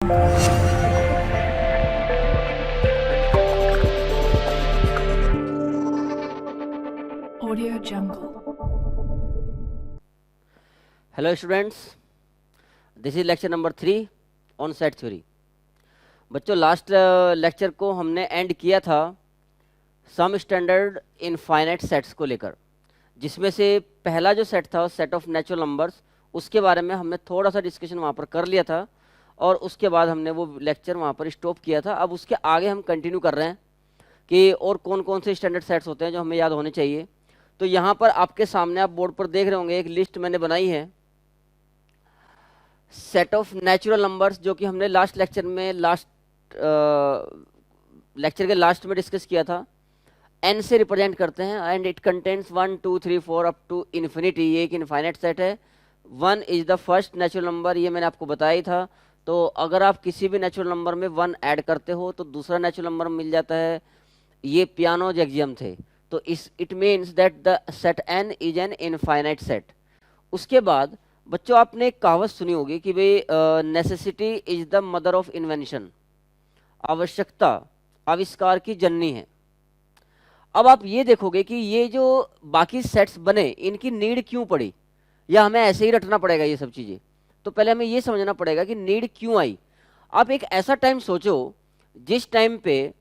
Audio Jungle. Hello students, this is lecture number 3 on set theory. बच्चों last lecture को हमने and किया था सम स्टैंडर्ड इनफाइनाइट सेट्स को लेकर, जिसमें से पहला जो सेट था सेट ऑफ नेचुरल नंबर्स, उसके बारे में हमने थोड़ा सा डिस्कशन वहाँ पर कर लिया था और उसके बाद हमने वो लेक्चर वहाँ पर स्टॉप किया था। अब उसके आगे हम कंटिन्यू कर रहे हैं कि और कौन कौन से स्टैंडर्ड सेट्स होते हैं जो हमें याद होने चाहिए। तो यहाँ पर आपके सामने आप बोर्ड पर देख रहे होंगे एक लिस्ट मैंने बनाई है सेट ऑफ नेचुरल नंबर्स, जो कि हमने लास्ट लेक्चर के लास्ट में डिस्कस किया था। n से रिप्रेजेंट करते हैं and it contains 1 2 3 4 up to infinity. ये एक इनफाइनाइट सेट है। 1 is the first natural number, ये मैंने आपको बताया ही था। तो अगर आप किसी भी नेचुरल नंबर में 1 ऐड करते हो तो दूसरा नेचुरल नंबर मिल जाता है। ये पियानोज एक्सियम थे। तो it means that the set n is an infinite set. उसके बाद बच्चों आपने एक कहावत सुनी होगी कि भाई necessity is the mother of invention, आवश्यकता आविष्कार की जननी है। अब आप ये देखोगे कि ये जो बाकी सेट्स बने इनकी नीड क्यों पड़ी, या हमें ऐसे ही रटना पड़ेगा ये सब चीज़ें। तो पहले हमें ये समझना पड़ेगा कि नीड क्यों आई। आप एक ऐसा टाइम सोचो जिस टाइम पे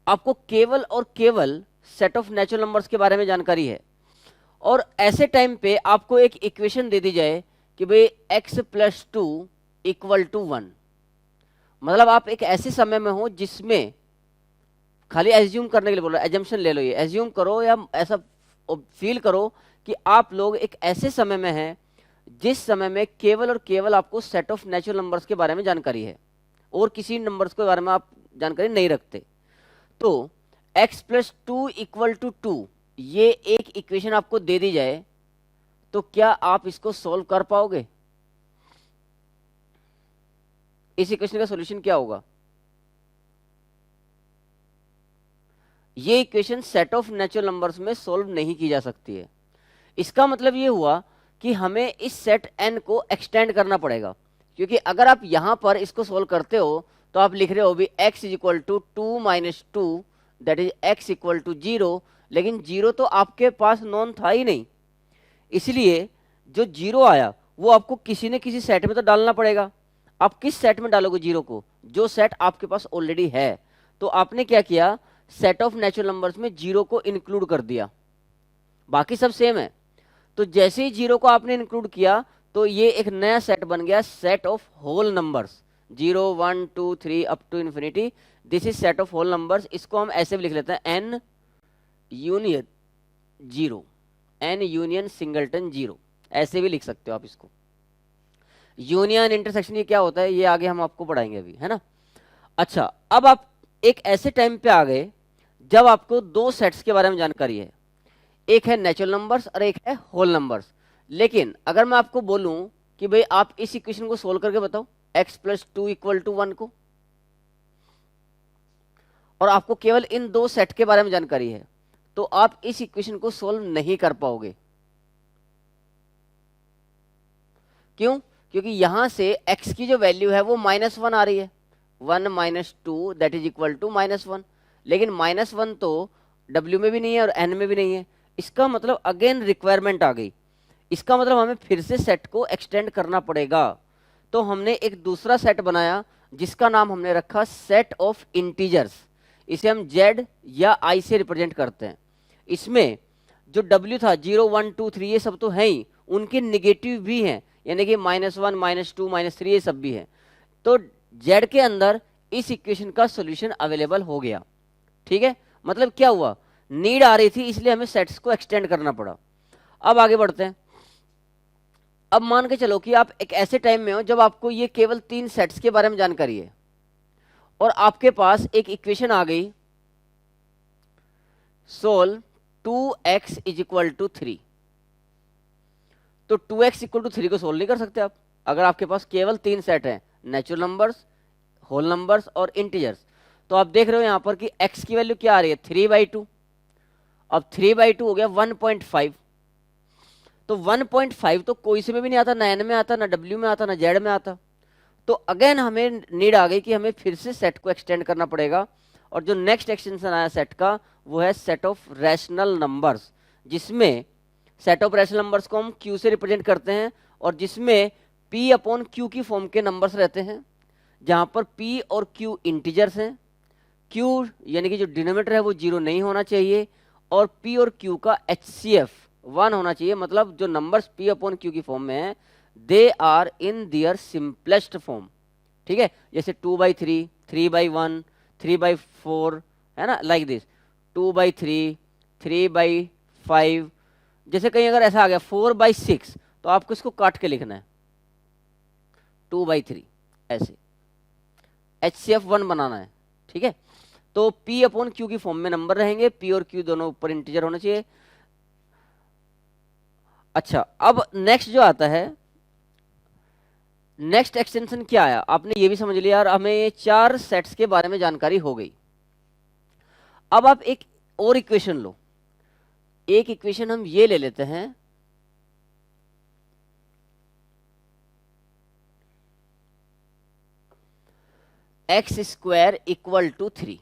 आपको केवल और केवल सेट ऑफ नेचुरल नंबर्स के बारे में जानकारी है, और ऐसे टाइम पे आपको एक इक्वेशन दे दी जाए कि भाई x + 2 = 1। मतलब आप एक ऐसे समय में हो जिसमें, खाली एज्यूम करने के लिए बोल रहा, एजम्पशन ले लो, ये एज्यूम करो या ऐसा फील करो कि आप लोग एक ऐसे समय में हैं जिस समय में केवल और केवल आपको सेट ऑफ नेचुरल नंबर्स के बारे में जानकारी है और किसी नंबर्स के बारे में आप जानकारी नहीं रखते। तो x + 2 = 2 ये एक इक्वेशन आपको दे दी जाए तो क्या आप इसको सॉल्व कर पाओगे? इस इक्वेशन का सॉल्यूशन क्या होगा? ये equation set of natural numbers में सॉल्व नहीं की जा सकती है। इसका मतलब ये हुआ कि हमें इस सेट n को एक्सटेंड करना पड़ेगा, क्योंकि अगर आप यहां पर इसको सॉल्व करते हो तो आप लिख रहे हो भी x = 2 - 2 दैट इज x = 0, लेकिन 0 तो आपके पास नॉन था ही नहीं। इसलिए जो 0 आया वो आपको किसी न किसी सेट में तो डालना पड़ेगा। आप किस सेट में डालोगे 0 को? जो सेट आपके पास ऑलरेडी है। तो आपने क्या किया, सेट ऑफ नेचुरल नंबर्स में 0 को इंक्लूड कर दिया, बाकी सब सेम है। तो जैसे ही 0 को आपने इंक्लूड किया तो ये एक नया सेट बन गया, set of whole numbers 0 1 2 3 up to infinity. This is set of whole numbers. इसको हम ऐसे भी लिख लेते हैं n union 0, n union singleton 0, ऐसे भी लिख सकते हो आप इसको। यूनियन इंटरसेक्शन ये क्या होता है ये आगे हम आपको पढ़ाएंगे अभी, है ना। अच्छा, अब आप एक ऐसे टाइम पे आ गए जब आपको दो सेट्स के बारे में जानकारी है, एक है नेचुरल नंबर्स और एक है होल नंबर्स। लेकिन अगर मैं आपको बोलूं कि भाई आप इस इक्वेशन को सोल्व करके बताओ x + 2 = 1 को, और आपको केवल इन दो सेट के बारे में जानकारी है, तो आप इस इक्वेशन को सोल्व नहीं कर पाओगे। क्यों? क्योंकि यहां से x की जो वैल्यू है वो -1 आ रही है। 1 - 2 दैट इज इक्वल टू -1, लेकिन -1 तो w में भी नहीं है और n में भी नहीं है। इसका मतलब अगेन रिक्वायरमेंट आ गई। इसका मतलब हमें फिर से सेट को एक्सटेंड करना पड़ेगा। तो हमने एक दूसरा सेट बनाया जिसका नाम हमने रखा सेट ऑफ इंटीजर्स। इसे हम z या i से रिप्रेजेंट करते हैं। इसमें जो w था 0 1 2 3 ये सब तो है ही, उनके निगेटिव भी हैं, यानी कि -1 -2 -3 ये सब भी है। तो z के अंदर इस इक्वेशन का सॉल्यूशन अवेलेबल हो गया। ठीक है, मतलब क्या हुआ, नीड आ रही थी इसलिए हमें सेट्स को एक्सटेंड करना पड़ा। अब आगे बढ़ते हैं। अब मान के चलो कि आप एक ऐसे टाइम में हो जब आपको ये केवल 3 सेट्स के बारे में जानकारी है और आपके पास एक इक्वेशन आ गई, सोल्व 2x = 3। तो 2x = 3 को सोल्व नहीं कर सकते आप अगर आपके पास केवल 3 सेट हैं, नेचुरल नंबर्स, होल नंबर्स और इंटीजर्स। तो आप देख रहे हो यहां पर कि x की वैल्यू क्या आ रही है 3/2। अब 3/2 हो गया 1.5। तो 1.5 तो कोई से में भी नहीं आता, ना n में आता, ना w में आता, ना z में आता। तो अगेन हमें नीड आ गई कि हमें फिर से सेट को एक्सटेंड करना पड़ेगा, और जो नेक्स्ट एक्सटेंशन आया सेट का वो है सेट ऑफ रैशनल नंबर्स, जिसमें सेट ऑफ रैशनल नंबर्स को हम क्यू से रिप्रेजेंट करते हैं, और जिसमें पी अपॉन क्यू की फॉर्म के नंबर्स रहते हैं, जहां पर पी और क्यू इंटीजर्स हैं, क्यू यानी कि जो डिनोमिनेटर है वो 0 नहीं होना चाहिए, और पी और क्यू का HCF 1 होना चाहिए, मतलब जो नंबर्स पी अपॉन क्यू की फॉर्म में हैं they are in their simplest form, ठीक है, जैसे 2/3, 3/1, 3/4, है ना, लाइक दिस 2/3, 3/5, जैसे कहीं अगर ऐसा आ गया 4/6 तो आपको इसको काट के लिखना है 2/3, ऐसे HCF 1 बनाना है, ठीक है। तो P अपॉन Q की फॉर्म में नंबर रहेंगे, P और Q दोनों ऊपर इंटीजर होना चाहिए। अच्छा, अब नेक्स्ट जो आता है, नेक्स्ट एक्सटेंशन क्या आया, आपने ये भी समझ लिया यार, हमें ये 4 सेट्स के बारे में जानकारी हो गई। अब आप एक और इक्वेशन लो, एक इक्वेशन हम ये ले लेते हैं, x² इक्वल टू 3,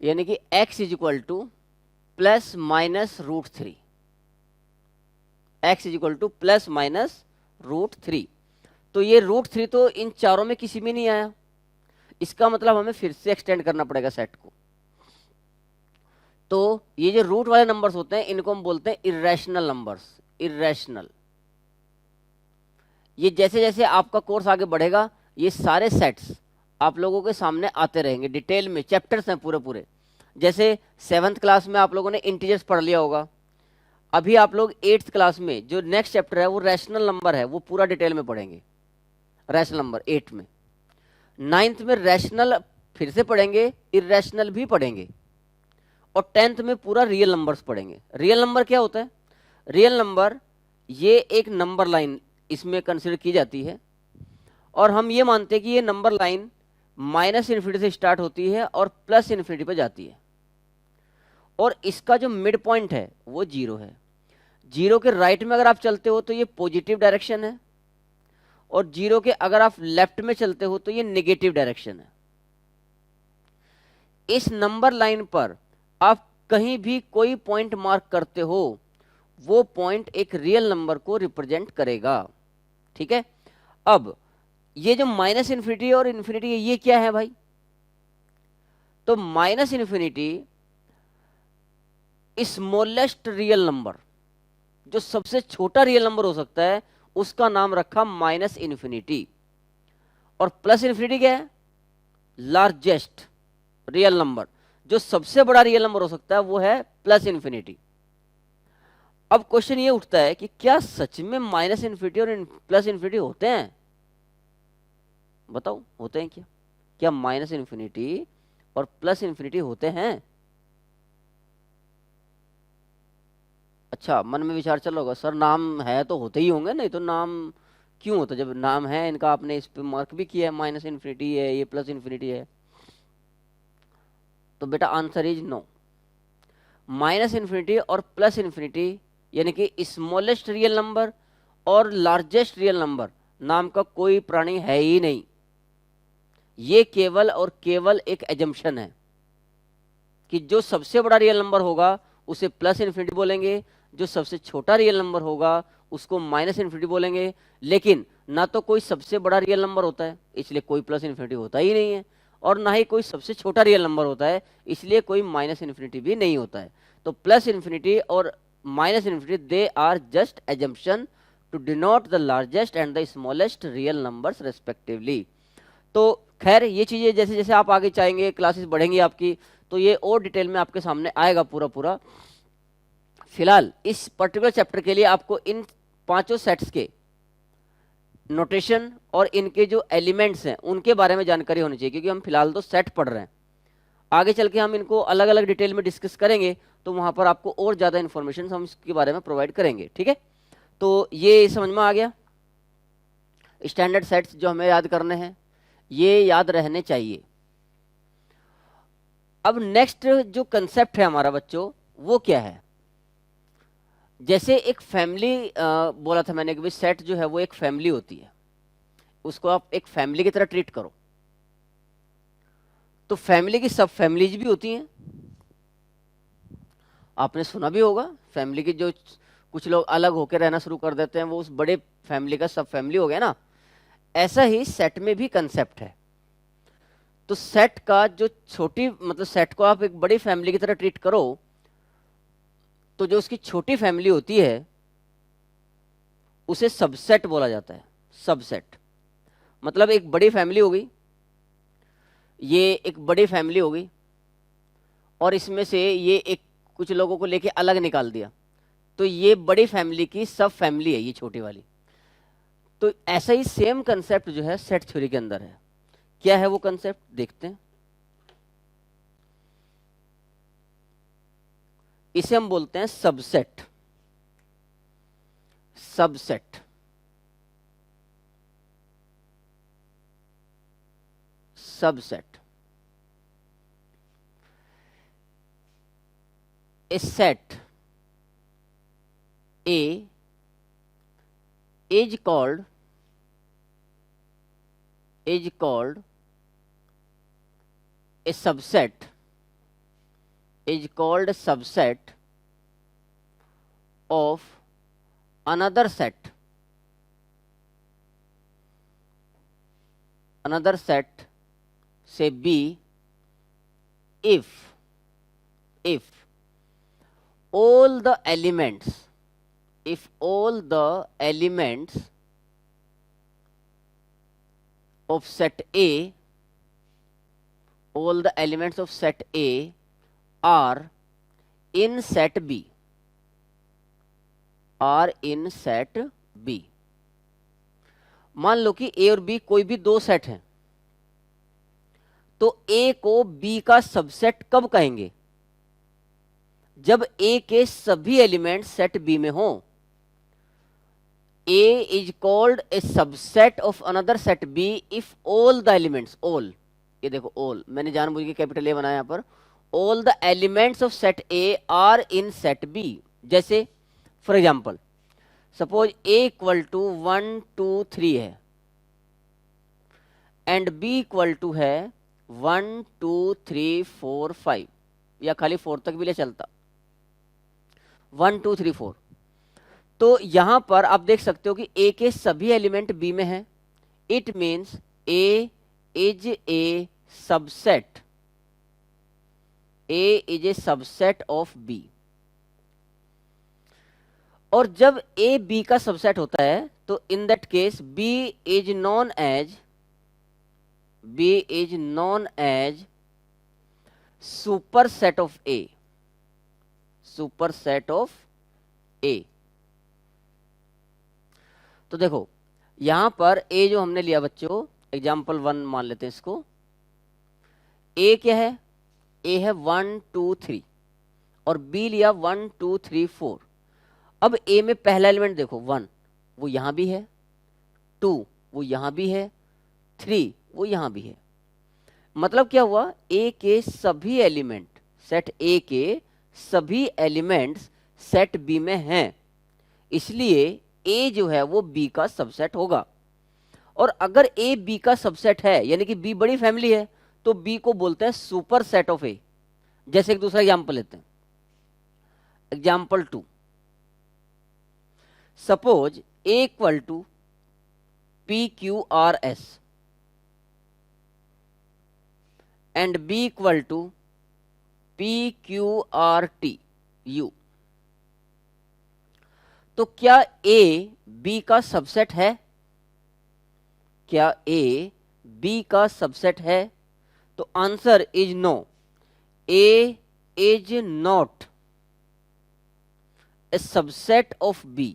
यानी कि x is equal two plus minus √3, x is equal two plus minus √3। तो ये √3 तो इन चारों में किसी में नहीं आया, इसका मतलब हमें फिर से एक्सटेंड करना पड़ेगा सेट को। तो ये जो रूट वाले नंबर्स होते हैं इनको हम बोलते हैं इर्रेशनल नंबर्स, इर्रेशनल। ये जैसे जैसे आपका कोर्स आगे बढ़ेगा ये सारे सेट्स आप लोगों के सामने आते रहेंगे डिटेल में, चैप्टर्स हैं पूरे पूरे। जैसे 7th क्लास में आप लोगों ने इंटीजर्स पढ़ लिया होगा, अभी आप लोग 8th क्लास में जो नेक्स्ट चैप्टर है वो रैशनल नंबर है, वो पूरा डिटेल में पढ़ेंगे, रैशनल नंबर 8 में। 9th में रैशनल फिर से पढ़ेंगे, इर्रेशनल भी पढ़ेंगे, और 10th में पूरा रियल नंबर्स पढ़ेंगे। रियल नंबर क्या होता है? रियल नंबर ये एक नंबर लाइन इसमें कंसिडर की जाती है, और हम ये मानते हैं कि ये नंबर लाइन -∞ से स्टार्ट होती है और +∞ पे जाती है, और इसका जो मिड पॉइंट है वो 0 है। 0 के राइट में अगर आप चलते हो तो ये पॉजिटिव डायरेक्शन है, और 0 के अगर आप लेफ्ट में चलते हो तो ये नेगेटिव डायरेक्शन है। इस नंबर लाइन पर आप कहीं भी कोई पॉइंट मार्क करते हो वो पॉइंट एक रियल नंबर को रिप्रेजेंट करेगा, ठीक है। अब ये जो -∞ और इन्फिनिटी है ये क्या है भाई? तो -∞ स्मॉलेस्ट रियल नंबर, जो सबसे छोटा रियल नंबर हो सकता है उसका नाम रखा -∞, और +∞ क्या है? लार्जेस्ट रियल नंबर, जो सबसे बड़ा रियल नंबर हो सकता है वो है +∞। अब क्वेश्चन ये उठता है कि क्या सच में -∞ और +∞ होते हैं? बताओ, होते हैं क्या? क्या -∞ और +∞ होते हैं? अच्छा, मन में विचार चल होगा, सर नाम है तो होते ही होंगे, नहीं तो नाम क्यों होता? जब नाम है इनका, आपने इस पे मार्क भी किया है, -∞ है, ये +∞ है। तो बेटा आंसर इज नो। -∞ और +∞ यानी कि स्मॉलेस्ट रियल नंबर और लार्जेस्ट रियल नंबर नाम का कोई प्राणी है ही नहीं। ये केवल और केवल एक एजम्पशन है कि जो सबसे बड़ा रियल नंबर होगा उसे +∞ बोलेंगे, जो सबसे छोटा रियल नंबर होगा उसको -∞ बोलेंगे। लेकिन ना तो कोई सबसे बड़ा रियल नंबर होता है इसलिए कोई +∞ होता ही नहीं है, और ना ही कोई सबसे छोटा रियल नंबर होता है इसलिए कोई -∞ भी नहीं होता है। तो +∞ और -∞ they are just assumption to denote the largest and the smallest real numbers respectively. तो खैर ये चीज़ें जैसे जैसे आप आगे चाहेंगे, क्लासेस बढ़ेंगी आपकी, तो ये और डिटेल में आपके सामने आएगा पूरा पूरा। फिलहाल इस पर्टिकुलर चैप्टर के लिए आपको इन 5 सेट्स के नोटेशन और इनके जो एलिमेंट्स हैं उनके बारे में जानकारी होनी चाहिए, क्योंकि हम फिलहाल तो सेट पढ़ रहे हैं। आगे चल के हम इनको अलग अलग डिटेल में डिस्कस करेंगे तो वहां पर आपको और ज़्यादा इन्फॉर्मेशन हम इसके बारे में प्रोवाइड करेंगे, ठीक है। तो ये समझ में आ गया, स्टैंडर्ड सेट्स जो हमें याद करने हैं ये याद रहने चाहिए। अब नेक्स्ट जो कंसेप्ट है हमारा बच्चों वो क्या है? जैसे एक फैमिली बोला था मैंने कि सेट जो है वो एक फैमिली होती है, उसको आप एक फैमिली की तरह ट्रीट करो। तो फैमिली की सब फैमिलीज भी होती हैं, आपने सुना भी होगा। फैमिली की जो कुछ लोग अलग होकर रहना शुरू कर देते हैं वो उस बड़े फैमिली का सब फैमिली हो गया ना। ऐसा ही सेट में भी कंसेप्ट है। तो सेट का जो छोटी मतलब सेट को आप एक बड़ी फैमिली की तरह ट्रीट करो, तो जो उसकी छोटी फैमिली होती है उसे सबसेट बोला जाता है। सबसेट मतलब एक बड़ी फैमिली हो गई, ये एक बड़ी फैमिली हो गई, और इसमें से ये एक कुछ लोगों को लेके अलग निकाल दिया, तो ये बड़ी फैमिली की सब फैमिली है ये छोटी वाली। तो ऐसा ही सेम कंसेप्ट जो है सेट थ्योरी के अंदर है। क्या है वो कंसेप्ट, देखते हैं। इसे हम बोलते हैं subset. Subset subset a set A is called a subset, is called a subset of another set, say B, if all the elements, if all the elements of set A, all the elements of set A are in set B, are in set B। मान लो कि A और B कोई भी दो set हैं, तो A को B का सबसेट कब कहेंगे, जब A के सभी एलिमेंट सेट B में हों। A is called a subset of another set B if all the elements, all, ये देखो all, मैंने जानबूझ के कैपिटल A बनाया यहाँ पर, all the elements of set A are in set B। जैसे for example suppose A equal to 1 2 3 है एंड B इक्वल टू है 1 2 3 4 5, या खाली 4 तक भी ले चलता, 1 2 3 4। तो यहां पर आप देख सकते हो कि A के सभी एलिमेंट B में हैं। It means A is a subset, A is a subset of B। और जब A B का सबसेट होता है तो in that case B is known as superset of A, superset of A। तो देखो यहां पर A जो हमने लिया बच्चों, एग्जाम्पल 1 मान लेते हैं इसको। A क्या है, A है 1 2 3 और B लिया 1 2 3 4। अब A में पहला एलिमेंट देखो 1, वो यहां भी है, 2 वो यहां भी है, 3 वो यहां भी है। मतलब क्या हुआ, A के सभी एलिमेंट, सेट A के सभी एलिमेंट्स सेट B में हैं, इसलिए A जो है वो B का सबसेट होगा। और अगर A B का सबसेट है यानी कि B बड़ी फैमिली है, तो B को बोलते हैं सुपर सेट ऑफ A। जैसे एक दूसरा एग्जाम्पल लेते हैं, example 2, suppose A equal to PQRS and B equal to PQRTU। तो क्या A B का सबसेट है, क्या A B का सबसेट है? तो answer is no, A is not a subset of B।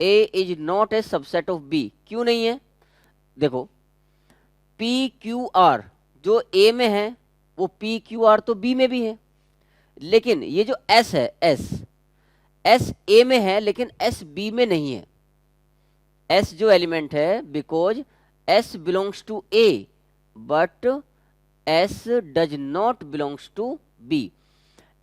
A is not a subset of B। क्यों नहीं है? देखो PQR जो A में है वो PQR तो B में भी है, लेकिन ये जो S है S A में है लेकिन S B में नहीं है। S जो एलिमेंट है, because S belongs to A but S does not belongs to B।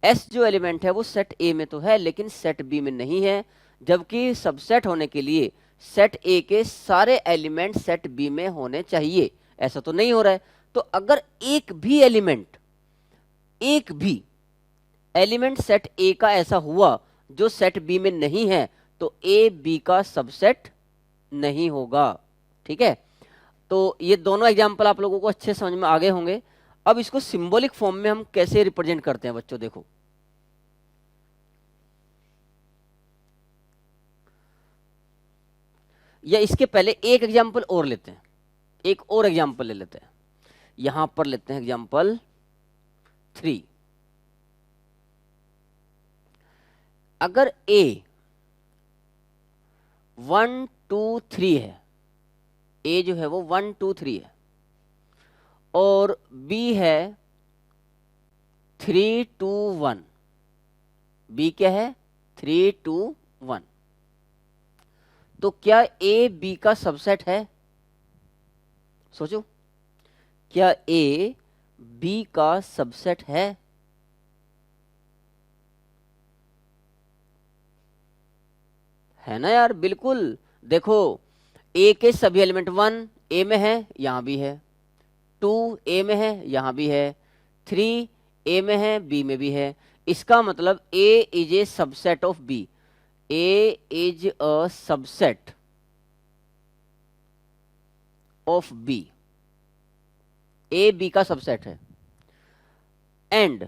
S जो एलिमेंट है वो सेट A में तो है लेकिन सेट B में नहीं है, जबकि सबसेट होने के लिए सेट ए के सारे एलिमेंट सेट बी में होने चाहिए, ऐसा तो नहीं हो रहा है। तो अगर एक भी एलिमेंट सेट ए का ऐसा हुआ जो सेट बी में नहीं है, तो ए बी का सबसेट नहीं होगा। ठीक है, तो ये दोनों एग्जाम्पल आप लोगों को अच्छे समझ में आ गए होंगे। अब इसको सिंबॉलिक फॉर्म में हम कैसे रिप्रेजेंट करते हैं बच्चों, देखो। या इसके पहले एक एग्जाम्पल और लेते हैं, एक और एग्जाम्पल ले लेते हैं। यहां पर लेते हैं एग्जाम्पल 3। अगर ए 1 2 3 है, ए जो है वो 1 2 3 है, और बी है 3 2 1, बी क्या है 3 2 1, तो क्या ए बी का सबसेट है? सोचो, क्या ए बी का सबसेट है? है ना यार, बिल्कुल। देखो, ए के सभी एलिमेंट 1 ए में है, यहां भी है, 2 ए में है, यहां भी है, 3 ए में है, बी में भी है। इसका मतलब A is a subset of B. A is a subset of B, A B का सबसेट है। एंड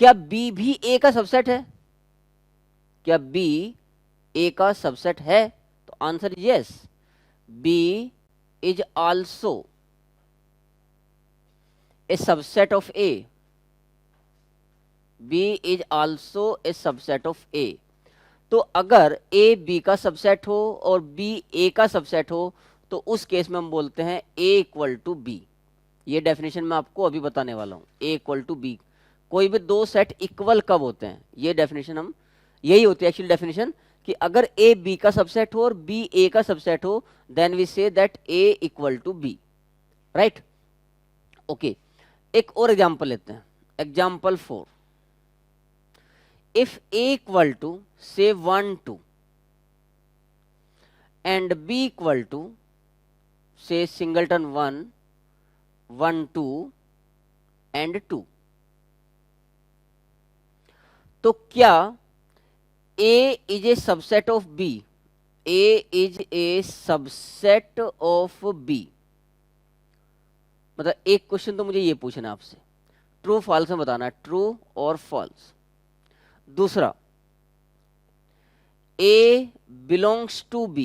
क्या बी भी ए का सबसेट है? क्या बी ए का सबसेट है? तो answer is yes, B is also a subset of A, B is also a subset of A. तो अगर ए बी का सबसेट हो और बी ए का सबसेट हो, तो उस केस में हम बोलते हैं ए इक्वल टू बी। ये डेफिनेशन मैं आपको अभी बताने वाला हूं, ए इक्वल टू बी। कोई भी दो सेट इक्वल कब होते हैं, ये डेफिनेशन हम, यही होती है एक्चुअल डेफिनेशन, कि अगर ए बी का सबसेट हो और बी ए का सबसेट हो, then we say that A equal to B, right. Okay, एक और एग्जांपल लेते हैं, एग्जांपल 4। इफ a equal to say 1 2 and b equal to say singleton 1 1 2 and 2, तो क्या a is a subset of b? a is a subset of b। मतलब एक question तो मुझे ये पूछना है आपसे, ट्रू फॉल्स में बताना है, ट्रू और फॉल्स। दूसरा, A belongs to B,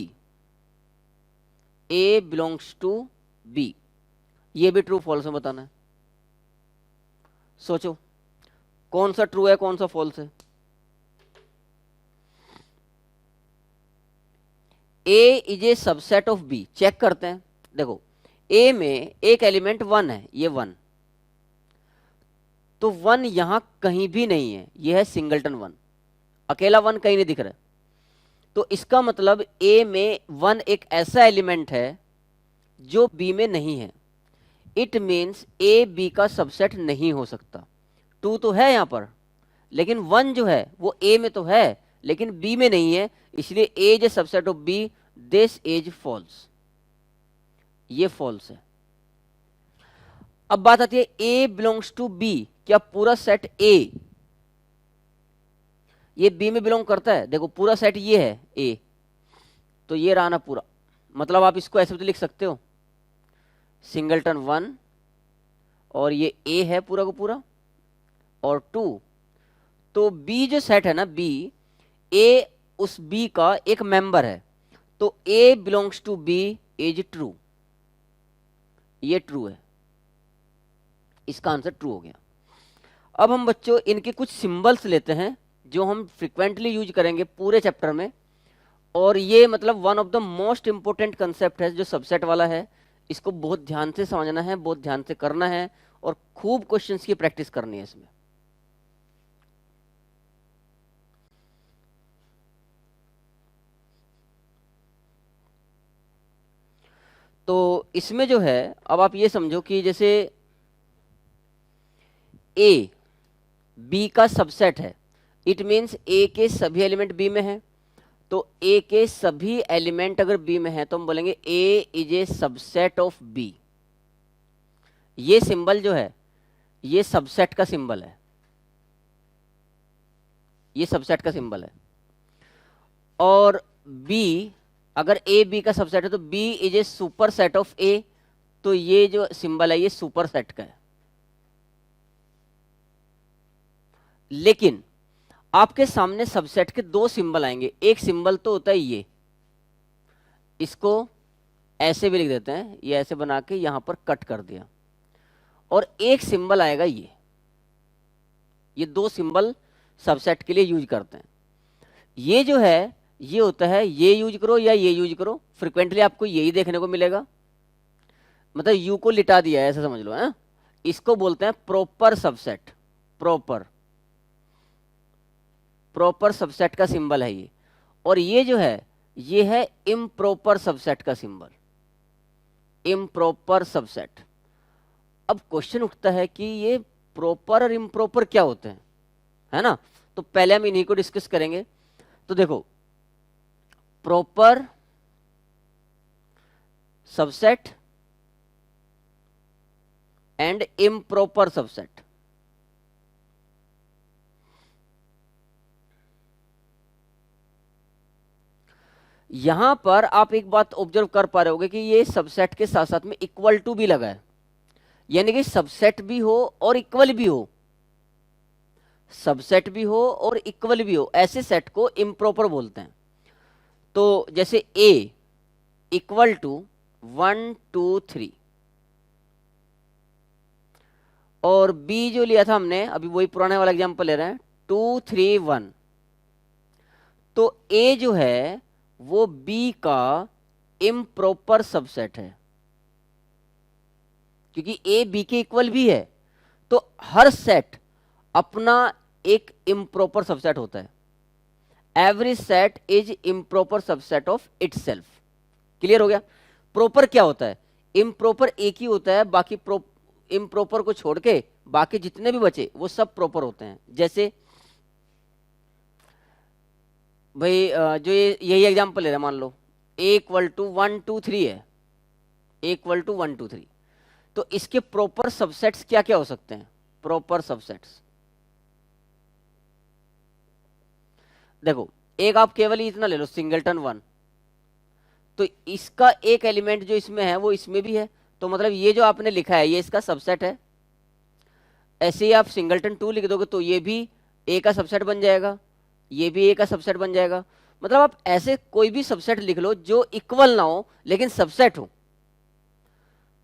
A belongs to B, ये भी ट्रू फॉल्स में बताना है। सोचो कौन सा ट्रू है कौन सा फॉल्स है। A is a subset of B, check करते हैं। देखो, A में एक एलिमेंट 1 है, ये 1, तो 1 यहां कहीं भी नहीं है, ये है सिंगलटन 1, अकेला 1 कहीं नहीं दिख रहा है। तो इसका मतलब A में 1 एक ऐसा एलिमेंट है जो B में नहीं है। इट मीन्स A B का सबसेट नहीं हो सकता। 2 तो है यहां पर, लेकिन 1 जो है वो A में तो है लेकिन B में नहीं है, इसलिए A is a subset of B, this is false, ये फॉल्स है। अब बात आती है A बिलोंग्स टू B, क्या पूरा सेट A ये B में बिलोंग करता है? देखो पूरा सेट ये है A, तो ये रहा ना पूरा, मतलब आप इसको ऐसे भी तो लिख सकते हो, सिंगलटन 1 और ये A है पूरा को पूरा और 2, तो B जो सेट है ना B, A उस B का एक मेंबर है, तो A belongs to B is true, ये ट्रू है, इसका आंसर ट्रू हो गया। अब हम बच्चों इनके कुछ सिंबल्स लेते हैं जो हम फ्रिक्वेंटली यूज करेंगे पूरे चैप्टर में, और ये मतलब one of the most important concept है जो सबसेट वाला है। इसको बहुत ध्यान से समझना है, बहुत ध्यान से करना है और खूब क्वेश्चंस की प्रैक्टिस करनी है इसमें। तो इसमें जो है, अब आप ये समझो कि जैसे A B का सबसेट है, इट मीन्स ए के सभी एलिमेंट बी में है, तो ए के सभी एलिमेंट अगर बी में है तो हम बोलेंगे A is a subset of B. ये सिंबल जो है ये सबसेट का सिंबल है, ये सबसेट का सिंबल है। और बी, अगर ए बी का सबसेट है तो B is a superset of A, तो ये जो सिंबल है ये सुपर सेट का है। लेकिन आपके सामने सबसेट के दो सिंबल आएंगे। एक सिंबल तो होता है ये, इसको ऐसे भी लिख देते हैं, ये ऐसे बना के यहां पर कट कर दिया, और एक सिंबल आएगा ये दो सिंबल सबसेट के लिए यूज करते हैं। ये जो है ये होता है ये यूज करो या ये यूज करो, फ्रिक्वेंटली आपको यही देखने को मिलेगा, मतलब यू को लिटा दिया है ऐसा समझ लो है। इसको बोलते हैं प्रॉपर सबसेट, प्रॉपर सबसेट का सिंबल है ये। और ये जो है ये है इम्प्रॉपर सबसेट का सिंबल, इम्प्रॉपर सबसेट। अब क्वेश्चन उठता है कि ये प्रॉपर और इम्प्रॉपर क्या होते हैं, है ना। तो पहले हम इन्हीं को डिस्कस करेंगे। तो देखो, proper subset and improper subset. यहां पर आप एक बात ऑब्जर्व कर पा रहे होगे कि ये सबसेट के साथ साथ में इक्वल टू भी लगा है, यानी कि सबसेट भी हो और इक्वल भी हो, सबसेट भी हो और इक्वल भी हो, ऐसे सेट को इम्प्रॉपर बोलते हैं। तो जैसे a इक्वल टू 1 2 3 और b जो लिया था हमने, अभी वही पुराने वाला एग्जांपल ले रहे हैं, 2 3 1, तो a जो है वो b का इम्प्रॉपर सबसेट है, क्योंकि a b के इक्वल भी है। तो हर सेट अपना एक इम्प्रॉपर सबसेट होता है। Every set is improper subset of itself. Clear हो गया। प्रॉपर क्या होता है, इम्प्रॉपर एक ही होता है, बाकी इम्प्रॉपर को छोड़ के बाकी जितने भी बचे वो सब प्रॉपर होते हैं। जैसे भाई जो यही एग्जांपल ले रहा है, मान लो a इक्वल टू 1 2 3 है, a इक्वल टू 1 2 3, तो इसके प्रॉपर सबसेट्स क्या क्या हो सकते हैं। प्रॉपर सबसेट्स देखो, एक आप केवल इतना ले लो सिंगलटन 1, तो इसका एक एलिमेंट जो इसमें है वो इसमें भी है, तो मतलब ये जो आपने लिखा है ये इसका सबसेट है। ऐसे ही आप सिंगलटन 2 लिख दोगे तो ये भी ए का सबसेट बन जाएगा, ये भी ए का सबसेट बन जाएगा। मतलब आप ऐसे कोई भी सबसेट लिख लो जो इक्वल ना हो लेकिन सबसेट हो।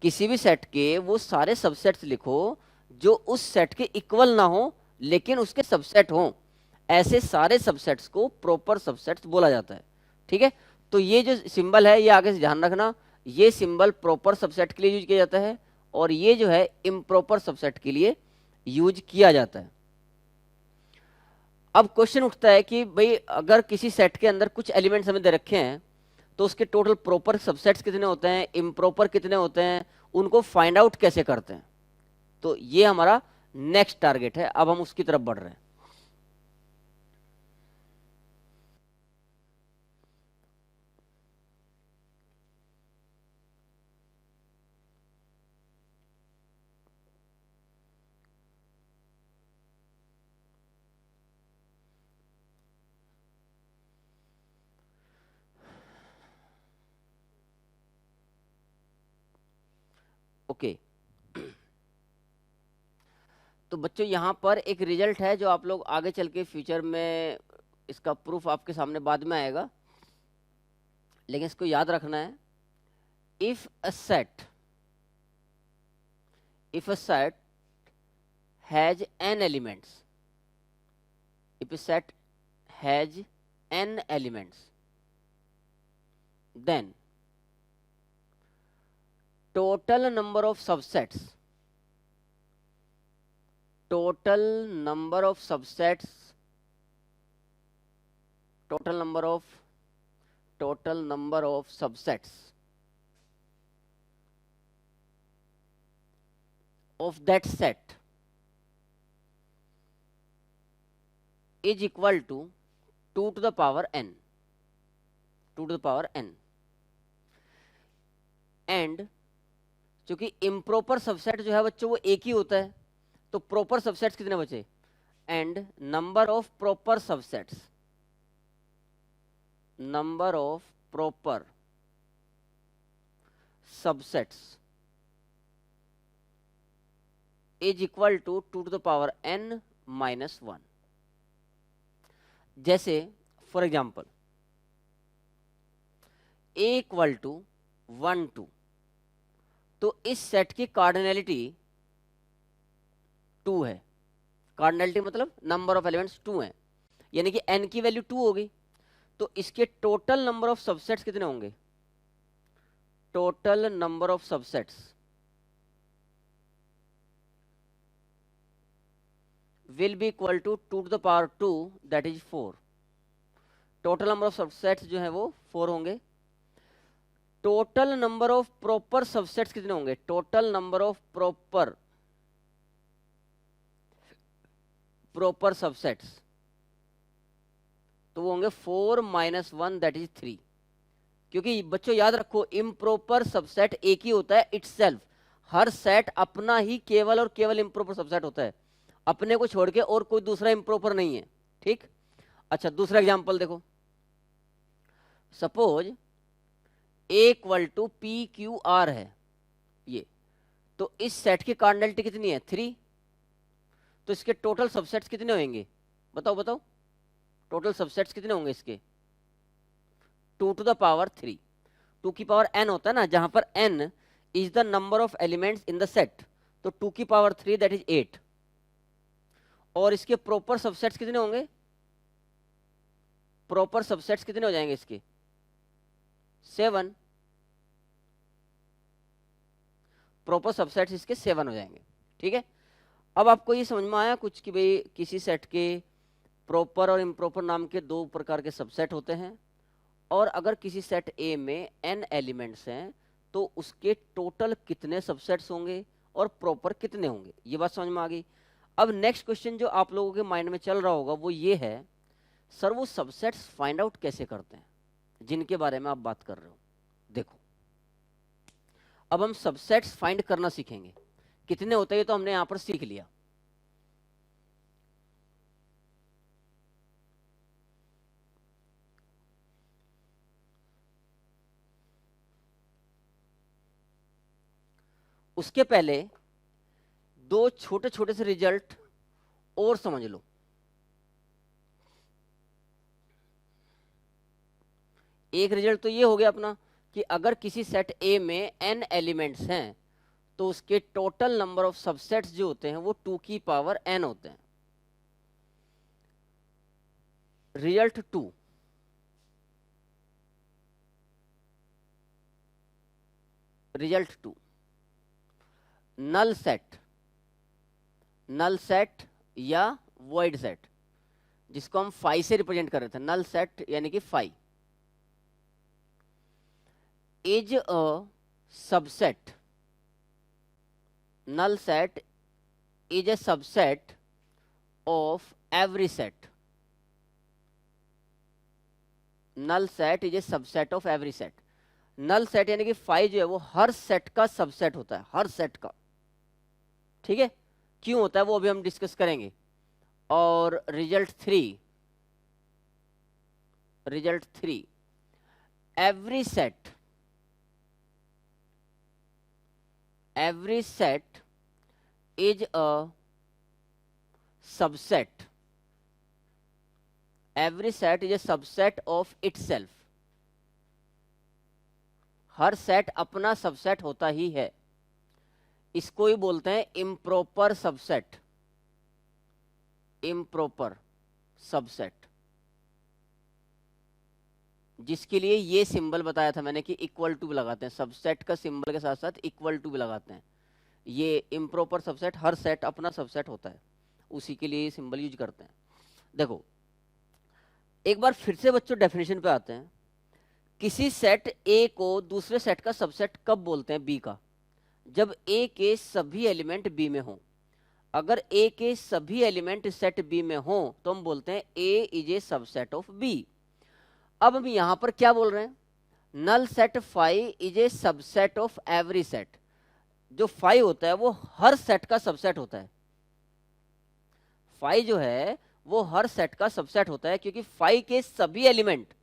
किसी भी सेट के वो सारे सबसेट्स लिखो जो उस सेट के इक्वल ना हो लेकिन उसके सबसेट हो, ऐसे सारे सबसेट्स को प्रॉपर सबसेट्स बोला जाता है। ठीक है, तो ये जो सिंबल है ये आगे से ध्यान रखना, ये सिंबल प्रॉपर सबसेट के लिए यूज किया जाता है और ये जो है इम्प्रॉपर सबसेट के लिए यूज किया जाता है। अब क्वेश्चन उठता है कि भाई अगर किसी सेट के अंदर कुछ एलिमेंट्स हमें दे रखे हैं तो उसके टोटल प्रॉपर सबसेट्स कितने होते हैं, इम्प्रॉपर कितने होते हैं, उनको फाइंड आउट कैसे करते हैं। तो ये हमारा नेक्स्ट टारगेट है, अब हम उसकी तरफ बढ़ रहे हैं। ओके तो बच्चों यहाँ पर एक रिजल्ट है जो आप लोग आगे चल के फ्यूचर में इसका प्रूफ आपके सामने बाद में आएगा, लेकिन इसको याद रखना है। If a set has n elements, if a set has n elements, then total number of subsets total number of subsets of that set is equal to 2 to the power n, 2 to the power n, and क्योंकि improper subset जो है बच्चों वो एक ही होता है, तो proper subsets कितने बचे, and number of proper subsets, number of proper subsets is equal to 2 to the power n minus 1। जैसे for example a equal to 1 2, तो इस सेट की कार्डिनैलिटी 2 है। कार्डिनैलिटी मतलब नंबर ऑफ एलिमेंट्स 2 है, यानी कि n की वैल्यू 2 होगी, तो इसके टोटल नंबर ऑफ सबसेट्स कितने होंगे, total number of subsets will be equal to 2 to the power 2, that is 4। Total number of subsets जो है वो 4 होंगे। Total number of proper subsets कितने होंगे, total number of proper subsets तो वो होंगे 4 - 1, that is 3। क्योंकि बच्चों याद रखो इम्प्रॉपर सबसेट एक ही होता है इटसेल्फ, हर सेट अपना ही केवल और केवल इम्प्रॉपर सबसेट होता है, अपने को छोड़ के और कोई दूसरा इम्प्रॉपर नहीं है, ठीक। अच्छा दूसरा एग्जांपल देखो, suppose a equal to P Q R है ये, तो इस सेट की कार्डिनैलिटी कितनी है 3, तो इसके टोटल सबसेट्स कितने होंगे, बताओ बताओ, टोटल सबसेट्स कितने होंगे इसके, 2 to the power 3। 2 की पावर n होता है ना, जहां पर n is the number of elements in the set, तो 2 की पावर 3 दैट इज 8। और इसके प्रॉपर सबसेट्स कितने होंगे, प्रॉपर सबसेट्स कितने हो जाएंगे इसके 7, प्रॉपर सबसेट्स इसके 7 हो जाएंगे, ठीक है। अब आपको ये समझ में आया कुछ कि भाई किसी सेट के प्रॉपर और इम्प्रॉपर नाम के 2 प्रकार के सबसेट होते हैं, और अगर किसी सेट A में n एलिमेंट्स हैं तो उसके टोटल कितने सबसेट्स होंगे और प्रॉपर कितने होंगे, ये बात समझ में आ गई। अब नेक्स्ट क्वेश्चन जो आप लोगों के माइंड में चल रहा होगा वो ये है, सर वो सबसेट्स फाइंड आउट कैसे करते हैं जिनके बारे में आप बात कर रहे हो। देखो अब हम सबसेट्स फाइंड करना सीखेंगे, कितने होते हैं तो हमने यहां पर सीख लिया। उसके पहले 2 छोटे छोटे से रिजल्ट और समझ लो। एक रिजल्ट तो ये हो गया अपना कि अगर किसी सेट A में n एलिमेंट्स हैं तो उसके टोटल नंबर ऑफ सबसेट्स जो होते हैं वो 2 की पावर n होते हैं। रिजल्ट 2, रिजल्ट 2, नल सेट या वॉइड सेट, जिसको हम फाई से रिप्रेजेंट कर रहे थे, नल सेट यानी कि phi, is a subset, null set is a subset of every set, null set is a subset of every set। null set यानी कि फाई जो है वो हर सेट का सबसेट होता है, हर सेट का, ठीक है। क्यों होता है वो अभी हम डिस्कस करेंगे। और result 3, every set is a subset, every set is a subset of itself, her set अपना सबसेट होता ही है। इसको ही बोलते हैं इम्प्रॉपर सबसेट, इम्प्रॉपर सबसेट, जिसके लिए ये सिंबल बताया था मैंने कि इक्वल टू भी लगाते हैं, सबसेट का सिंबल के साथ साथ इक्वल टू भी लगाते हैं। ये इम्प्रॉपर सबसेट, हर सेट अपना सबसेट होता है, उसी के लिए ये सिंबल यूज करते हैं। देखो एक बार फिर से बच्चों डेफिनेशन पे आते हैं। किसी सेट ए को दूसरे सेट का सबसेट कब बोलते हैं, बी का, जब ए के सभी एलिमेंट बी में हो। अगर ए के सभी एलिमेंट सेट बी में हो तो हम बोलते हैं A is a subset of B. अब हम यहां पर क्या बोल रहे हैं, null set phi is a subset of every set. जो फाई होता है वो हर सेट का सबसेट होता है। फाई जो है वो हर सेट का सबसेट होता है, क्योंकि फाई के सभी एलिमेंट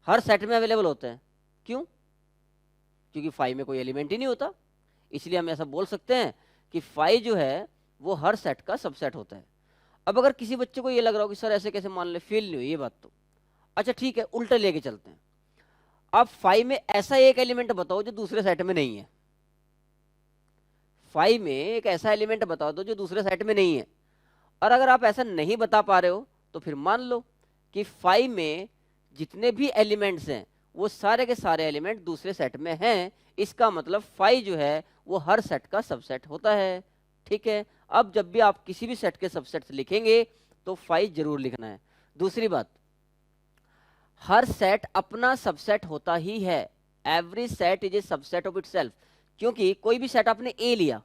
हर सेट में अवेलेबल होते हैं। क्यों? क्योंकि फाई में कोई एलिमेंट ही नहीं होता, इसलिए हम ऐसा बोल सकते हैं कि फाई जो है वो हर सेट का सबसेट होता है। अब अगर किसी बच्चे को ये लग रहा हो कि सर ऐसे कैसे, मान ले फील नहीं हुई ये बात, तो अच्छा ठीक है, उल्टा लेके चलते हैं। अब फाई में ऐसा एक एलिमेंट बताओ जो दूसरे सेट में नहीं है। फाई में एक ऐसा एलिमेंट बता दो जो दूसरे सेट में नहीं है। और अगर आप ऐसा नहीं बता पा रहे हो तो फिर मान लो कि फाई में जितने भी एलिमेंट्स हैं वो सारे के सारे एलिमेंट दूसरे सेट में हैं। इसका मतलब फाई जो है वो हर सेट का सबसेट होता है। ठीक है, अब जब भी आप किसी भी सेट के सबसेट्स लिखेंगे तो फाई जरूर लिखना है। दूसरी बात, हर सेट अपना सबसेट होता ही है। Every set is a subset of itself. क्योंकि कोई भी सेट आपने ए लिया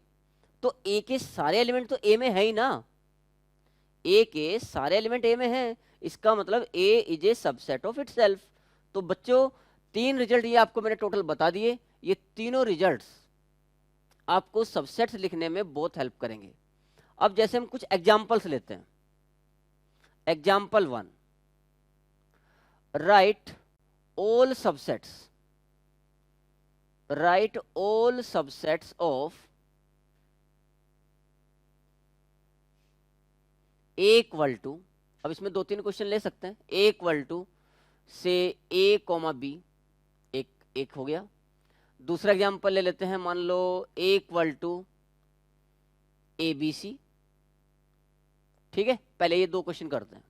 तो ए के सारे एलिमेंट तो ए में है ही ना। ए के सारे एलिमेंट ए में हैं, इसका मतलब A is a subset of itself. तो बच्चों, तीन रिजल्ट ये आपको मैंने टोटल बता दिए। ये तीनों रिजल्ट्स आपको सबसेट्स लिखने में बहुत हेल्प करेंगे। अब जैसे हम कुछ एग्जांपल्स लेते हैं। Example 1, write all subsets, write all subsets of A equal to, अब इसमें दो तीन क्वेश्चन ले सकते हैं। ए इक्वल टू से ए कॉमा बी, एक हो गया। दूसरा एग्जांपल ले लेते हैं, मान लो A equal to A B C. ठीक है, पहले ये दो क्वेश्चन करते हैं।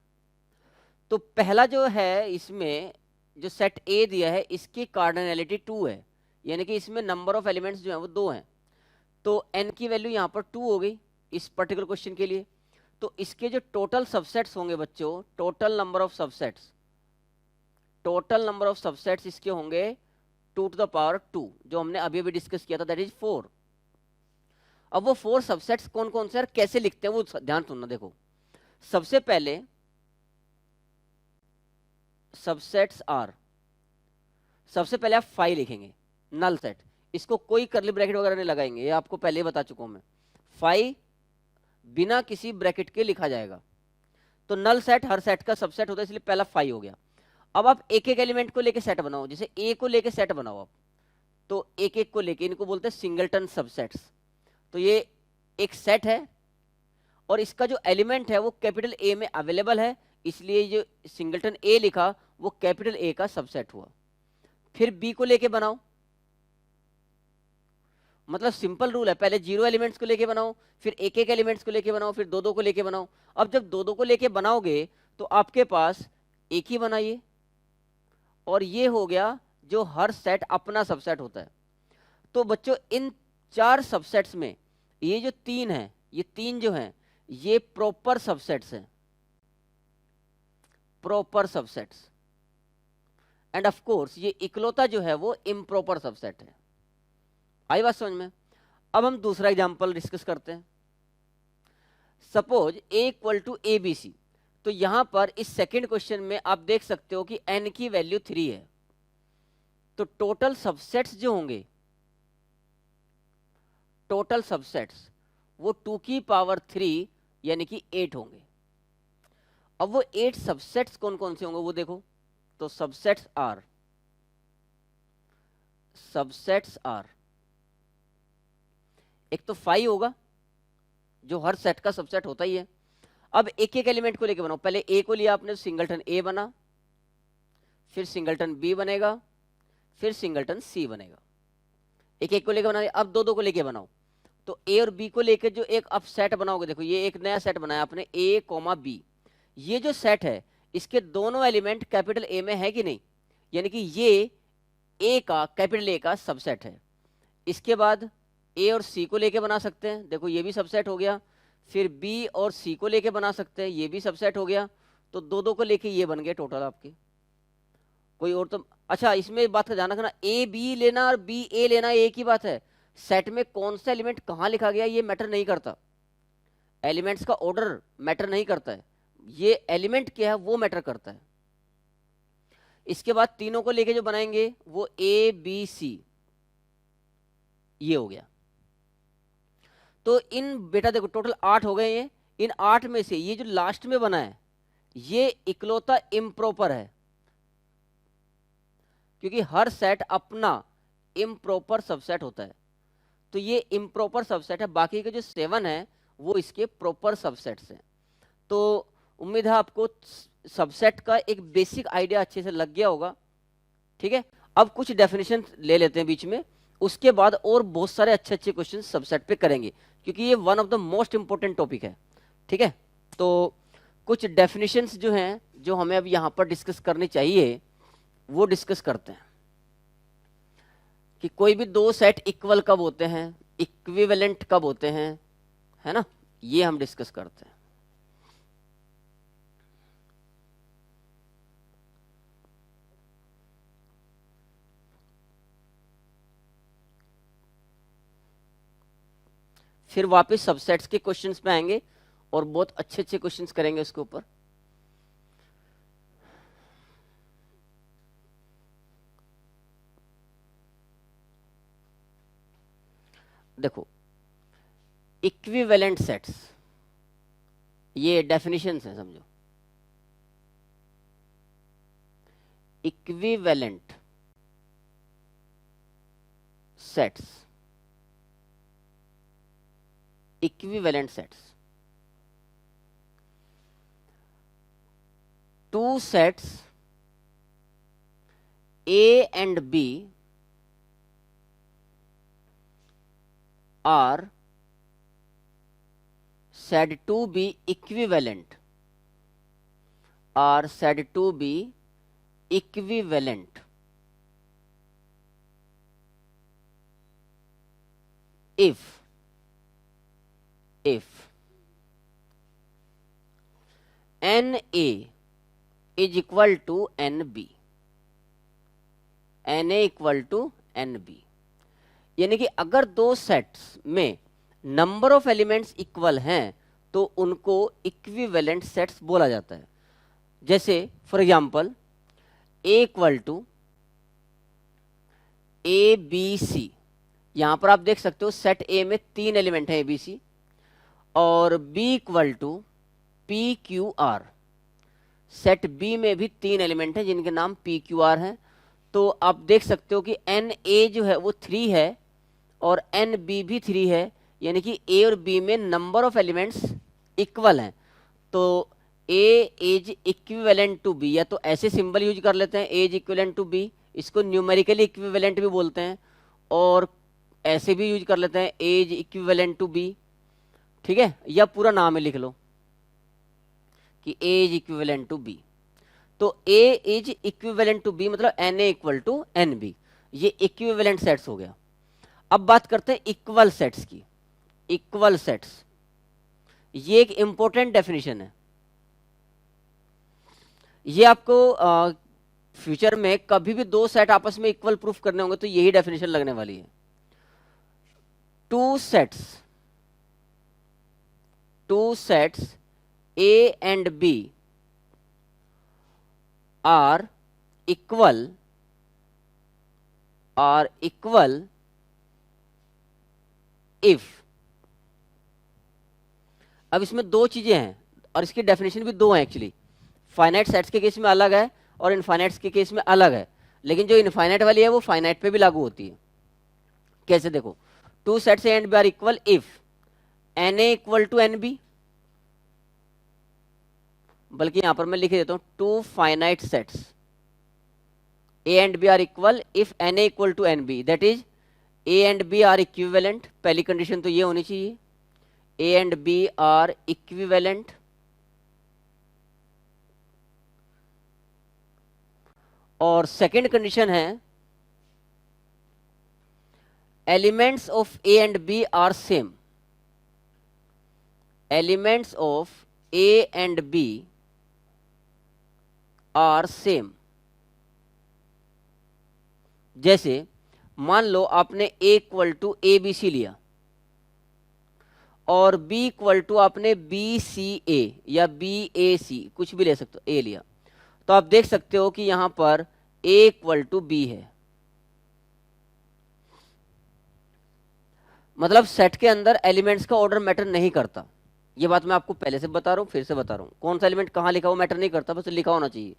तो पहला जो है, इसमें जो सेट ए दिया है इसकी कार्डिनैलिटी 2 है, यानी कि इसमें नंबर ऑफ एलिमेंट्स जो है वो 2 हैं। तो n की वैल्यू यहाँ पर 2 हो गई इस पर्टिकुलर क्वेश्चन के लिए। तो इसके जो टोटल सबसेट्स होंगे बच्चों, total number of subsets, total number of subsets इसके होंगे 2 to the power 2, जो हमने अभी अभी डिस्कस किया था, दैट इज 4। अब वो 4 सबसेट्स कौन कौन से और कैसे लिखते हैं वो ध्यान सुनना। देखो, सबसे पहले सबसेट्स आर, सबसे पहले आप फाई लिखेंगे, नल सेट। इसको कोई करली ब्रैकेट वगैरह नहीं लगाएंगे, ये आपको पहले ही बता चुका हूं मैं। फाई बिना किसी ब्रैकेट के लिखा जाएगा। तो नल सेट हर सेट का सबसेट होता है, इसलिए पहला फाई हो गया। अब आप एक एक एलिमेंट को लेके सेट बनाओ, जैसे ए को लेके सेट बनाओ आप, तो एक एक को लेके, इनको बोलते हैं सिंगलटन सबसेट्स। तो ये एक सेट है और इसका जो एलिमेंट है वो कैपिटल ए में अवेलेबल है, इसलिए जो सिंगलटन ए लिखा वो कैपिटल ए का सबसेट हुआ। फिर बी को लेके बनाओ, मतलब सिंपल रूल है, पहले 0 एलिमेंट्स को लेके बनाओ, फिर एक एक एलिमेंट्स को लेके बनाओ, फिर दो दो को लेके बनाओ। अब जब दो दो को लेके बनाओगे तो आपके पास एक ही बनाइए, और ये हो गया जो हर सेट अपना सबसेट होता है। तो बच्चों, इन 4 सबसेट्स में ये जो 3 है, ये 3 जो हैं ये प्रॉपर सबसेट्स हैं, proper subsets. End of course ये इकलौता जो है वो इम्प्रॉपर सबसेट है। आई बात समझ में? अब हम दूसरा एग्जांपल डिस्कस करते हैं। Suppose A equal to A B C. तो यहां पर इस सेकंड क्वेश्चन में आप देख सकते हो कि n की वैल्यू 3 है। तो टोटल सबसेट्स जो होंगे, टोटल सबसेट्स वो 2 की पावर 3 यानी कि 8 होंगे। अब वो 8 सबसेट्स कौन कौन से होंगे वो देखो। तो सबसेट्स आर, सबसेट्स आर, एक तो फाई होगा जो हर सेट का सबसेट होता ही है। अब एक एक एलिमेंट को लेके बनाओ, पहले ए को लिया आपने, सिंगलटन ए बना, फिर सिंगलटन बी बनेगा, फिर सिंगलटन सी बनेगा। एक एक को लेके बना, अब दो दो को लेके बनाओ। तो ए और बी को लेके जो एक अब सेट बनाओगे, देखो ये एक नया सेट बनाया आपने, ए कॉमा बी। ये जो सेट है इसके दोनों एलिमेंट कैपिटल ए में है कि नहीं, यानी कि ये ए का, कैपिटल ए का सबसेट है। इसके बाद ए और सी को लेके बना सकते हैं, देखो ये भी सबसेट हो गया। फिर बी और सी को लेके बना सकते हैं, ये भी सबसेट हो गया। तो दो दो को लेके ये बन गए टोटल आपके। कोई और तो अच्छा, इसमें बात का ध्यान रखना, ए बी लेना और बी ए लेना एक ही बात है। सेट में कौन सा एलिमेंट कहां लिखा गया ये मैटर नहीं करता। एलिमेंट्स का ऑर्डर मैटर नहीं करता है, ये एलिमेंट क्या है वो मैटर करता है। इसके बाद तीनों को लेके जो बनाएंगे वो ए बी सी, ये हो गया। तो इन बेटा देखो टोटल 8 हो गए ये, इन 8 में से ये जो लास्ट में बना है ये इकलौता इम्प्रॉपर है, क्योंकि हर सेट अपना इम्प्रॉपर सबसेट होता है। तो ये इम्प्रॉपर सबसेट है, बाकी के जो 7 है वो इसके प्रॉपर सबसेट्स हैं। तो उम्मीद है आपको सबसेट का एक बेसिक आइडिया अच्छे से लग गया होगा। ठीक है, अब कुछ डेफिनेशन ले लेते हैं बीच में, उसके बाद और बहुत सारे अच्छे अच्छे क्वेश्चन सबसेट पे करेंगे, क्योंकि ये one of the most important topic है। ठीक है, तो कुछ डेफिनेशंस जो हैं जो हमें अब यहाँ पर डिस्कस करनी चाहिए वो डिस्कस करते हैं। कि कोई भी दो सेट इक्वल कब होते हैं, इक्विवेलेंट कब होते हैं, है ना, ये हम डिस्कस करते हैं। फिर वापस सबसेट्स के क्वेश्चंस पे आएंगे और बहुत अच्छे अच्छे क्वेश्चंस करेंगे उसके ऊपर। देखो इक्विवेलेंट सेट्स, ये डेफिनेशंस हैं समझो। Equivalent sets, equivalent sets, two sets A and B are said to be equivalent, are said to be equivalent if NA is equal to NB, NA equal to NB, यानी कि अगर दो sets में number of elements equal हैं तो उनको equivalent sets बोला जाता है। जैसे for example A equal to ABC, यहां पर आप देख सकते हो सेट A में 3 एलिमेंट हैं ABC, और B equal to PQR, set B में भी 3 एलिमेंट हैं जिनके नाम PQR हैं। तो आप देख सकते हो कि NA जो है वो 3 है और NB भी 3 है, यानी कि A और B में नंबर ऑफ एलिमेंट्स इक्वल हैं। तो A is equivalent to B, या तो ऐसे सिंबल यूज कर लेते हैं A is equivalent to B, इसको न्यूमेरिकली इक्विवेलेंट भी बोलते हैं, और ऐसे भी यूज कर लेते हैं A is equivalent to B। ठीक है, या पूरा नाम है लिख लो कि A is equivalent to B। तो A is equivalent to B मतलब NA इक्वल टू NB, ये इक्विवेलेंट सेट्स हो गया। अब बात करते हैं इक्वल सेट्स की। इक्वल सेट्स ये एक इंपॉर्टेंट डेफिनेशन है, ये आपको फ्यूचर में कभी भी दो सेट आपस में इक्वल प्रूफ करने होंगे तो यही डेफिनेशन लगने वाली है। To sets A and B are equal if, अब इसमें दो चीजें हैं और इसकी डेफिनेशन भी दो हैं एक्चुअली। फाइनाइट सेट्स के केस में अलग है और इनफाइनाइट्स के केस में अलग है, लेकिन जो इनफाइनाइट वाली है वो फाइनाइट पे भी लागू होती है। कैसे देखो, two sets A and B are equal if NA equal to NB, बल्कि यहां पर मैं लिख देता हूं two finite sets A and B are equal if NA equal to NB, that is A and B are equivalent. पहली condition तो ये होनी चाहिए, A and B are equivalent. और सेकंड कंडीशन है elements of A and B are same, elements of A and B are same. जैसे मान लो आपने A इक्वल टू ABC लिया और b इक्वल टू आपने बी सी ए या बी ए सी कुछ भी ले सकते हो, ए लिया, तो आप देख सकते हो कि यहां पर a इक्वल टू बी है। मतलब सेट के अंदर एलिमेंट्स का ऑर्डर मैटर नहीं करता। ये बात मैं आपको पहले से बता रहा हूं, फिर से बता रहा हूं, कौन सा एलिमेंट कहां लिखा हो मैटर नहीं करता, बस लिखा होना चाहिए।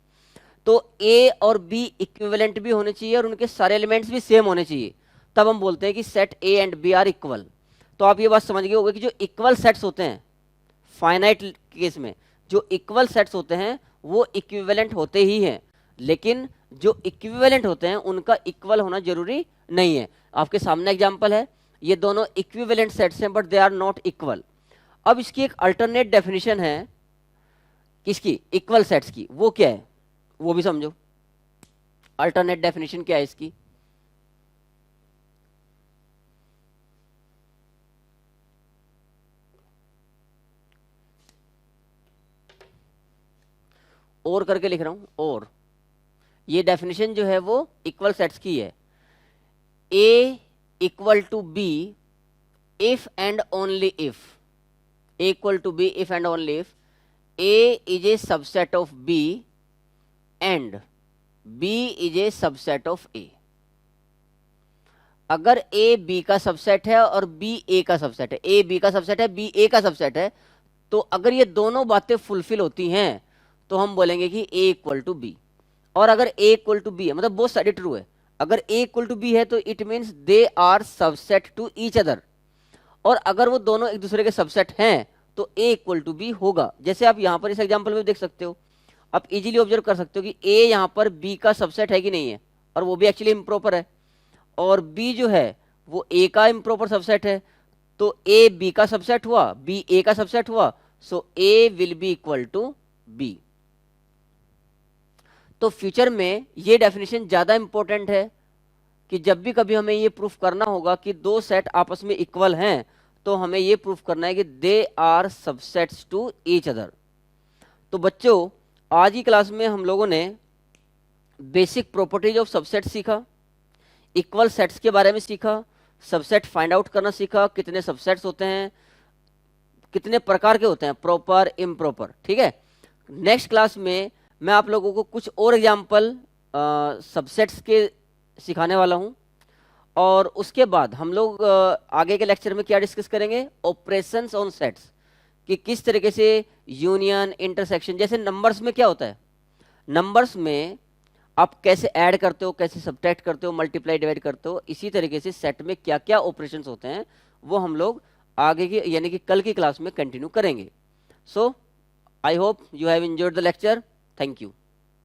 तो a और b इक्विवेलेंट भी होने चाहिए और उनके सारे एलिमेंट्स भी सेम होने चाहिए, तब हम बोलते हैं कि set a and b are equal. तो आप ये बात समझ गए होंगे कि जो इक्वल सेट्स होते हैं फाइनाइट केस में, जो इक्वल सेट्स होते हैं वो इक्विवेलेंट होते ही हैं, लेकिन जो इक्विवेलेंट होते हैं उनका इक्वल होना जरूरी नहीं है। आपके सामने एग्जांपल है, ये दोनों इक्विवेलेंट सेट्स हैं but they are not equal. अब इसकी एक अल्टरनेट डेफिनेशन है किसकी, इक्वल सेट्स की, वो क्या है वो भी समझो। अल्टरनेट डेफिनेशन क्या है इसकी, और करके लिख रहा हूं, और ये डेफिनेशन जो है वो इक्वल सेट्स की है। a equal to b if and only if, a equal to b if and only if a is a subset of b and b is a subset of a। अगर a b का subset है और b a का subset है, a b का subset है, b a का subset है, तो अगर ये दोनों बातें फुलफिल होती हैं तो हम बोलेंगे कि a इक्वल टू b। और अगर a इक्वल टू b है, मतलब बोथ साइड ट्रू है, अगर a इक्वल टू b है तो it means they are subset to each other. और अगर वो दोनों एक दूसरे के सबसेट हैं तो a इक्वल टू b होगा। जैसे आप यहां पर इस एग्जांपल में देख सकते हो, आप इजीली ऑब्जर्व कर सकते हो कि a यहां पर b का सबसेट है कि नहीं है, और वो भी एक्चुअली इम्प्रॉपर है, और b जो है वो a का इम्प्रॉपर सबसेट है, तो a b का सबसेट हुआ, b a का सबसेट हुआ, so a will be equal to b। तो फ्यूचर में ये डेफिनेशन ज्यादा इंपॉर्टेंट है कि जब भी कभी हमें ये प्रूफ करना होगा कि दो सेट आपस में इक्वल हैं, तो हमें ये प्रूफ करना है कि they are subsets to each other. तो बच्चों, आज की क्लास में हम लोगों ने बेसिक प्रॉपर्टीज ऑफ सबसेट सीखा, इक्वल सेट्स के बारे में सीखा, सबसेट फाइंड आउट करना सीखा, कितने सबसेट्स होते हैं, कितने प्रकार के होते हैं, प्रॉपर इम्प्रॉपर, ठीक है। नेक्स्ट क्लास में मैं आप लोगों को कुछ और एग्जाम्पल सबसेट्स के सिखाने वाला हूं, और उसके बाद हम लोग आगे के लेक्चर में क्या डिस्कस करेंगे, ऑपरेशंस ऑन सेट्स, कि किस तरीके से यूनियन, इंटरसेक्शन, जैसे नंबर्स में क्या होता है, नंबर्स में आप कैसे ऐड करते हो, कैसे सब्ट्रैक्ट करते हो, मल्टीप्लाई डिवाइड करते हो, इसी तरीके से सेट में क्या क्या ऑपरेशंस होते हैं वो हम लोग आगे की यानी कि कल की क्लास में कंटिन्यू करेंगे। So I hope you have enjoyed the lecture. Thank you.